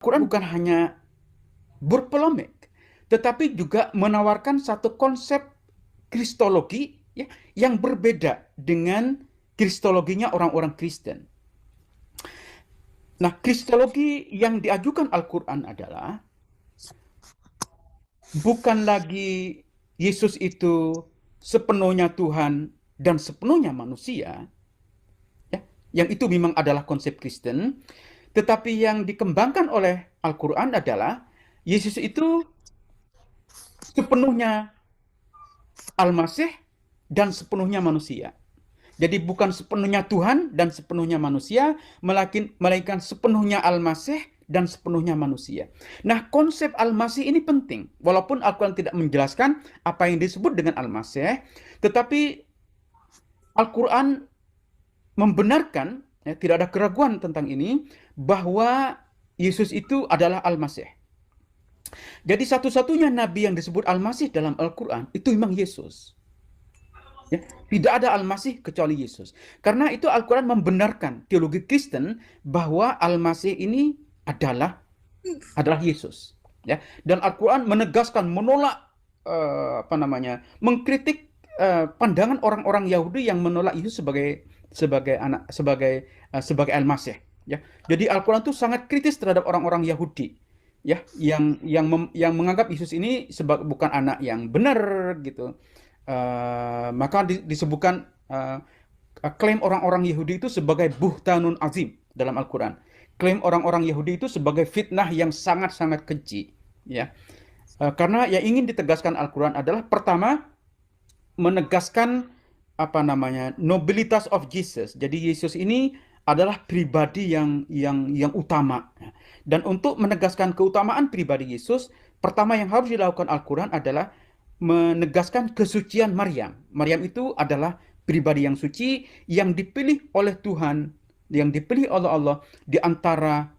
Quran bukan hanya berpolemik, tetapi juga menawarkan satu konsep kristologi ya, yang berbeda dengan kristologinya orang-orang Kristen. Nah, kristologi yang diajukan Al-Quran adalah bukan lagi Yesus itu sepenuhnya Tuhan dan sepenuhnya manusia, ya, yang itu memang adalah konsep Kristen, tetapi yang dikembangkan oleh Al-Quran adalah Yesus itu sepenuhnya Al-Masih dan sepenuhnya manusia. Jadi bukan sepenuhnya Tuhan dan sepenuhnya manusia, melainkan sepenuhnya Al-Masih dan sepenuhnya manusia. Nah, konsep Al-Masih ini penting. Walaupun Al-Quran tidak menjelaskan apa yang disebut dengan Al-Masih, tetapi Al-Quran membenarkan, ya, tidak ada keraguan tentang ini, bahwa Yesus itu adalah Al-Masih. Jadi satu-satunya nabi yang disebut Al-Masih dalam Al-Quran itu memang Yesus. Ya, tidak ada Al-Masih kecuali Yesus. Karena itu Al-Quran membenarkan teologi Kristen bahwa Al-Masih ini adalah Yesus. Ya, dan Al-Quran menegaskan, menolak mengkritik pandangan orang-orang Yahudi yang menolak Yesus sebagai Al-Masih. Ya, jadi Al-Quran itu sangat kritis terhadap orang-orang Yahudi, ya, yang menganggap Yesus ini bukan anak yang benar gitu. Maka disebutkan klaim orang-orang Yahudi itu sebagai buhtanun azim dalam Al-Quran. Klaim orang-orang Yahudi itu sebagai fitnah yang sangat-sangat keji. Ya, karena yang ingin ditegaskan Al-Quran adalah pertama menegaskan nobilitas of Jesus. Jadi Yesus ini adalah pribadi yang utama. Dan untuk menegaskan keutamaan pribadi Yesus, pertama yang harus dilakukan Al-Quran adalah menegaskan kesucian Maryam. Maryam itu adalah pribadi yang suci, yang dipilih oleh Tuhan, yang dipilih oleh Allah di antara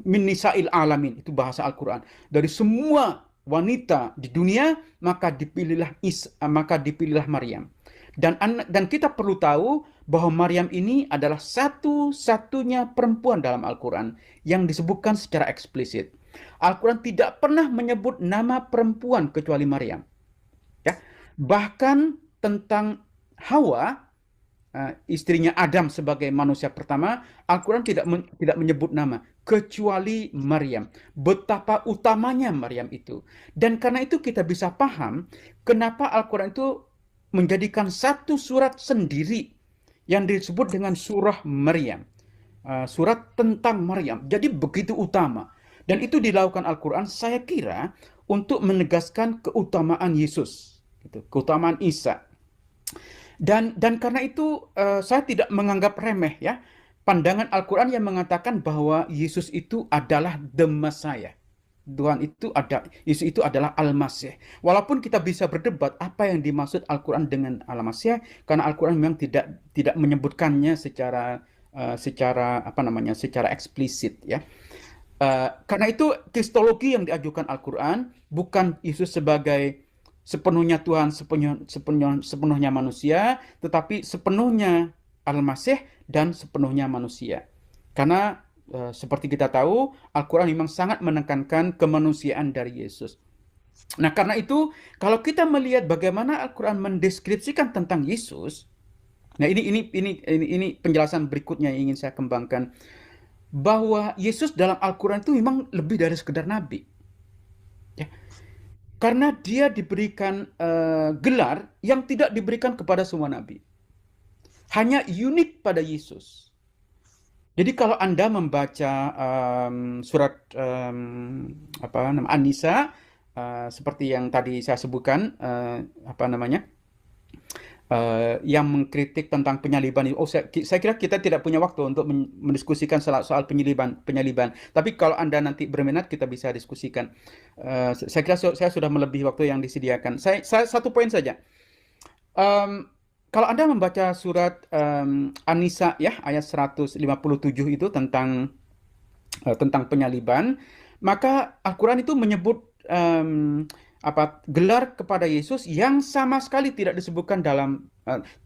min nisa'il alamin, itu bahasa Al-Quran. Dari semua wanita di dunia, maka dipilihlah Maryam. Dan kita perlu tahu bahwa Maryam ini adalah satu-satunya perempuan dalam Al-Quran yang disebutkan secara eksplisit. Al-Quran tidak pernah menyebut nama perempuan kecuali Maryam. Ya, bahkan tentang Hawa, istrinya Adam sebagai manusia pertama, Al-Quran tidak menyebut nama kecuali Maryam. Betapa utamanya Maryam itu. Dan karena itu kita bisa paham kenapa Al-Quran itu menjadikan satu surat sendiri yang disebut dengan surah Maryam. Surat tentang Maryam. Jadi begitu utama. Dan itu dilakukan Al-Quran, saya kira, untuk menegaskan keutamaan Yesus, gitu, keutamaan Isa. Dan karena itu saya tidak menganggap remeh, ya, pandangan Al-Quran yang mengatakan bahwa Yesus itu adalah the Messiah. Yesus itu adalah Al-Masih. Walaupun kita bisa berdebat apa yang dimaksud Al-Quran dengan Al-Masih, karena Al-Quran memang tidak menyebutkannya secara eksplisit, ya. Karena itu kristologi yang diajukan Al-Quran bukan Yesus sebagai sepenuhnya Tuhan, sepenuhnya manusia, tetapi sepenuhnya Al-Masih dan sepenuhnya manusia. Karena seperti kita tahu, Al-Quran memang sangat menekankan kemanusiaan dari Yesus. Nah, karena itu kalau kita melihat bagaimana Al-Quran mendeskripsikan tentang Yesus, nah ini penjelasan berikutnya yang ingin saya kembangkan, bahwa Yesus dalam Al-Quran itu memang lebih dari sekedar nabi. Ya. Karena dia diberikan gelar yang tidak diberikan kepada semua nabi. Hanya unik pada Yesus. Jadi kalau Anda membaca surat An-Nisa, seperti yang tadi saya sebutkan, yang mengkritik tentang penyaliban. Saya kira kita tidak punya waktu untuk mendiskusikan soal penyaliban. Tapi kalau Anda nanti berminat, kita bisa diskusikan. Saya kira saya sudah melebihi waktu yang disediakan. Saya satu poin saja. Kalau Anda membaca surat An-Nisa, ya, ayat 157 itu tentang penyaliban, maka Al-Quran itu menyebut gelar kepada Yesus yang sama sekali tidak disebutkan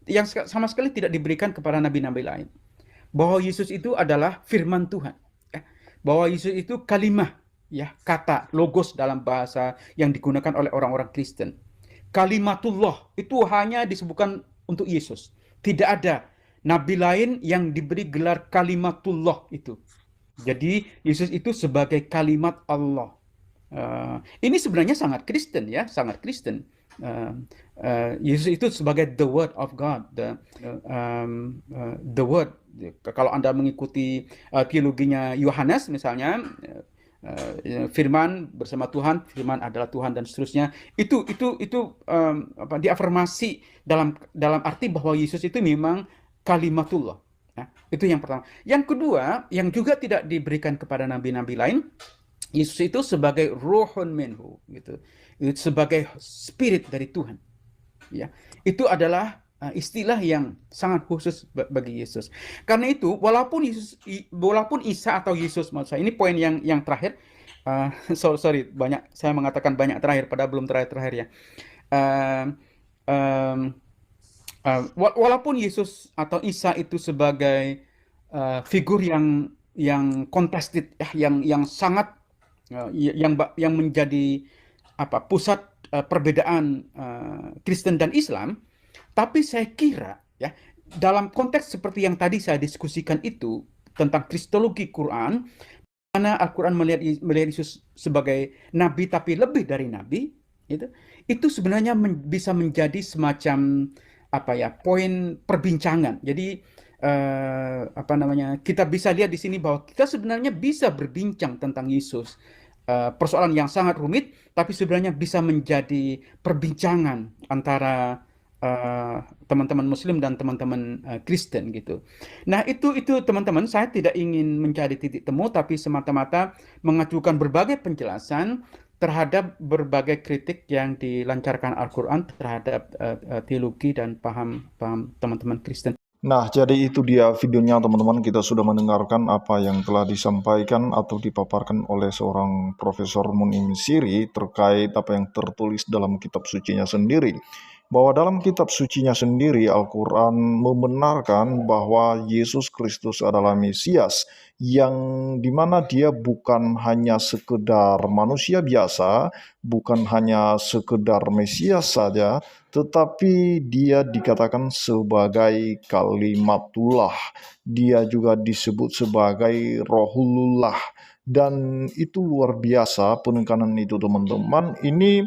yang sama sekali tidak diberikan kepada nabi-nabi lain. Bahwa Yesus itu adalah firman Tuhan. bahwa Yesus itu kalimah, ya, kata, logos dalam bahasa yang digunakan oleh orang-orang Kristen. Kalimatullah itu hanya disebutkan untuk Yesus. Tidak ada nabi lain yang diberi gelar kalimatullah itu. Jadi Yesus itu sebagai kalimat Allah. Ini sebenarnya sangat Kristen, ya, sangat Kristen. Yesus itu sebagai the Word of God, the Word. Kalau Anda mengikuti teologinya Yohanes misalnya, firman bersama Tuhan, firman adalah Tuhan dan seterusnya. Itu diafirmasi dalam arti bahwa Yesus itu memang kalimatullah. Nah, itu yang pertama. Yang kedua, yang juga tidak diberikan kepada nabi-nabi lain, Yesus itu sebagai ruhun minhu, gitu. Itu sebagai spirit dari Tuhan. Ya, itu adalah istilah yang sangat khusus bagi Yesus. Karena itu, walaupun Isa atau Yesus, maksud saya, ini poin yang terakhir. Sorry, banyak saya mengatakan banyak terakhir, padahal belum terakhir ya. Uh, um, Walaupun Yesus atau Isa itu sebagai figur yang contested, yang sangat yang menjadi pusat perbedaan Kristen dan Islam, tapi saya kira, ya, dalam konteks seperti yang tadi saya diskusikan itu tentang kristologi Quran, mana Al-Quran melihat Yesus sebagai nabi tapi lebih dari nabi, itu sebenarnya bisa menjadi semacam poin perbincangan. Jadi kita bisa lihat di sini bahwa kita sebenarnya bisa berbincang tentang Yesus, persoalan yang sangat rumit, tapi sebenarnya bisa menjadi perbincangan antara teman-teman Muslim dan teman-teman Kristen gitu. Nah, itu teman-teman, saya tidak ingin mencari titik temu, tapi semata-mata mengajukan berbagai penjelasan terhadap berbagai kritik yang dilancarkan Al-Quran terhadap teologi dan paham teman-teman Kristen. Nah, jadi itu dia videonya teman-teman. Kita sudah mendengarkan apa yang telah disampaikan atau dipaparkan oleh seorang Profesor Munim Siri terkait apa yang tertulis dalam kitab sucinya sendiri. Bahwa dalam kitab sucinya sendiri Al-Quran membenarkan bahwa Yesus Kristus adalah Mesias, yang dimana dia bukan hanya sekedar manusia biasa, bukan hanya sekedar Mesias saja, tetapi dia dikatakan sebagai kalimatullah. Dia juga disebut sebagai rohulullah. Dan itu luar biasa penekanan itu teman-teman. Ini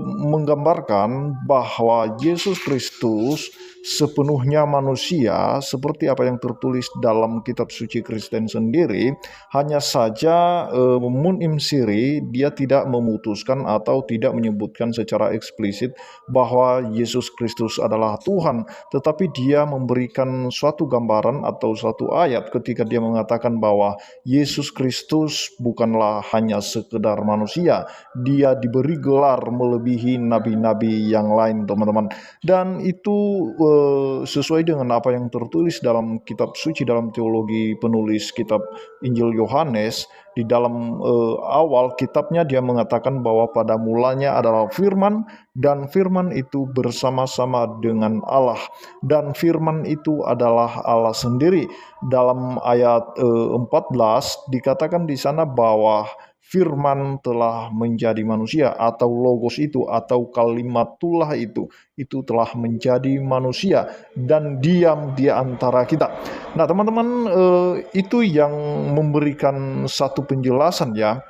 menggambarkan bahwa Yesus Kristus sepenuhnya manusia, seperti apa yang tertulis dalam kitab suci Kristen sendiri. Hanya saja Munim Siri dia tidak memutuskan atau tidak menyebutkan secara eksplisit bahwa Yesus Kristus adalah Tuhan, tetapi dia memberikan suatu gambaran atau suatu ayat ketika dia mengatakan bahwa Yesus Kristus bukanlah hanya sekedar manusia, dia diberi gelar melebihi nabi-nabi yang lain teman-teman. Dan itu sesuai dengan apa yang tertulis dalam kitab suci, dalam teologi penulis kitab Injil Yohanes. Di dalam awal kitabnya dia mengatakan bahwa pada mulanya adalah firman, dan firman itu bersama-sama dengan Allah, dan firman itu adalah Allah sendiri. Dalam ayat 14 dikatakan di sana bahwa firman telah menjadi manusia, atau logos itu atau kalimatullah itu telah menjadi manusia dan diam di antara kita. Nah teman-teman, itu yang memberikan satu penjelasan ya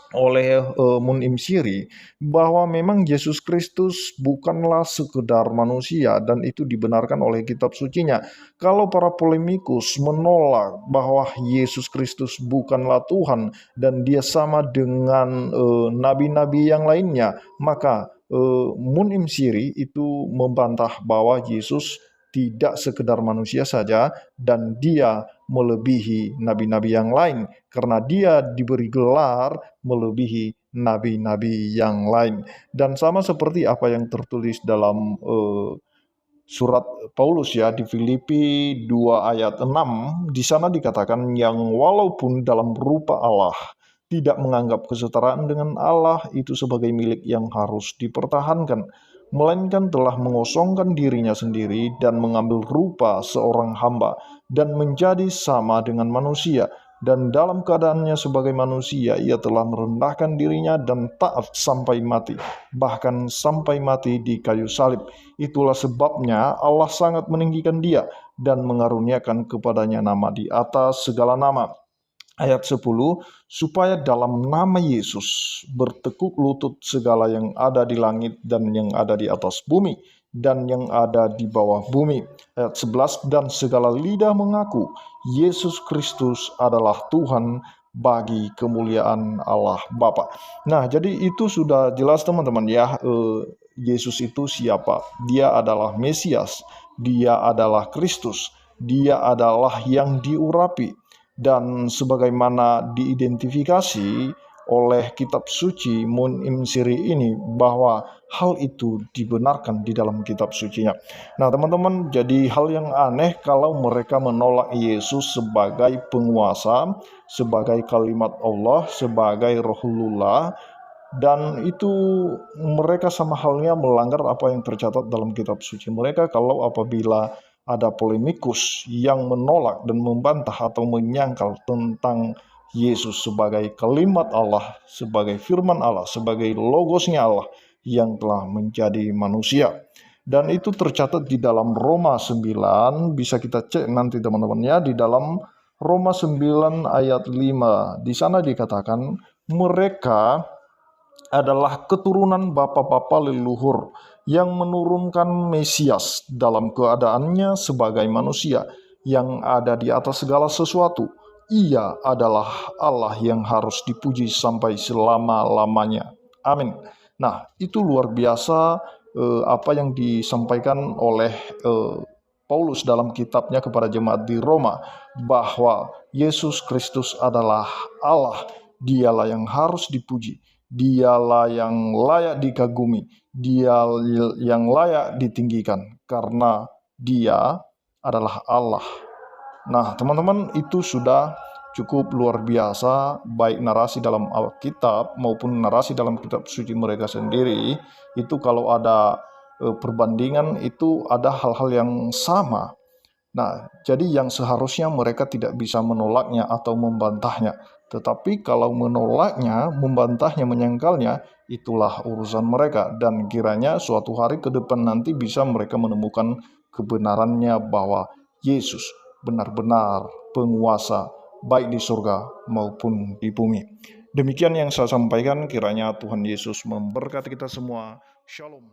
oleh Munim Siri, bahwa memang Yesus Kristus bukanlah sekedar manusia, dan itu dibenarkan oleh kitab sucinya. Kalau para polemikus menolak bahwa Yesus Kristus bukanlah Tuhan dan dia sama dengan nabi-nabi yang lainnya, maka Munim Siri itu membantah bahwa Yesus tidak sekedar manusia saja dan dia melebihi nabi-nabi yang lain, karena dia diberi gelar melebihi nabi-nabi yang lain. Dan sama seperti apa yang tertulis dalam surat Paulus ya di Filipi 2 ayat 6, di sana dikatakan yang walaupun dalam rupa Allah tidak menganggap kesetaraan dengan Allah itu sebagai milik yang harus dipertahankan, melainkan telah mengosongkan dirinya sendiri dan mengambil rupa seorang hamba dan menjadi sama dengan manusia, dan dalam keadaannya sebagai manusia ia telah merendahkan dirinya dan taat sampai mati, bahkan sampai mati di kayu salib. Itulah sebabnya Allah sangat meninggikan dia dan mengaruniakan kepadanya nama di atas segala nama. Ayat 10, supaya dalam nama Yesus bertekuk lutut segala yang ada di langit dan yang ada di atas bumi dan yang ada di bawah bumi. Ayat 11, dan segala lidah mengaku Yesus Kristus adalah Tuhan bagi kemuliaan Allah Bapa. Nah, jadi itu sudah jelas teman-teman ya, Yesus itu siapa? Dia adalah Mesias, dia adalah Kristus, dia adalah yang diurapi, dan sebagaimana diidentifikasi oleh kitab suci Mun Siri ini bahwa hal itu dibenarkan di dalam kitab sucinya. Nah teman-teman, jadi hal yang aneh kalau mereka menolak Yesus sebagai penguasa, sebagai kalimat Allah, sebagai Rohulullah, dan itu mereka sama halnya melanggar apa yang tercatat dalam kitab suci mereka kalau apabila ada polemikus yang menolak dan membantah atau menyangkal tentang Yesus sebagai kalimat Allah, sebagai firman Allah, sebagai logosnya Allah yang telah menjadi manusia. Dan itu tercatat di dalam Roma 9, bisa kita cek nanti teman-teman ya, di dalam Roma 9 ayat 5. Di sana dikatakan mereka adalah keturunan bapa-bapa leluhur yang menurunkan Mesias dalam keadaannya sebagai manusia yang ada di atas segala sesuatu. Ia adalah Allah yang harus dipuji sampai selama-lamanya. Amin. Nah, itu luar biasa apa yang disampaikan oleh Paulus dalam kitabnya kepada jemaat di Roma, bahwa Yesus Kristus adalah Allah, dialah yang harus dipuji, dialah yang layak dikagumi, dia yang layak ditinggikan, karena dia adalah Allah. Nah, teman-teman, itu sudah cukup luar biasa, baik narasi dalam Alkitab maupun narasi dalam kitab suci mereka sendiri. Itu kalau ada perbandingan, itu ada hal-hal yang sama. Nah, jadi yang seharusnya mereka tidak bisa menolaknya atau membantahnya. Tetapi kalau menolaknya, membantahnya, menyangkalnya, itulah urusan mereka. Dan kiranya suatu hari ke depan nanti bisa mereka menemukan kebenarannya bahwa Yesus benar-benar penguasa baik di surga maupun di bumi. Demikian yang saya sampaikan, kiranya Tuhan Yesus memberkati kita semua. Shalom.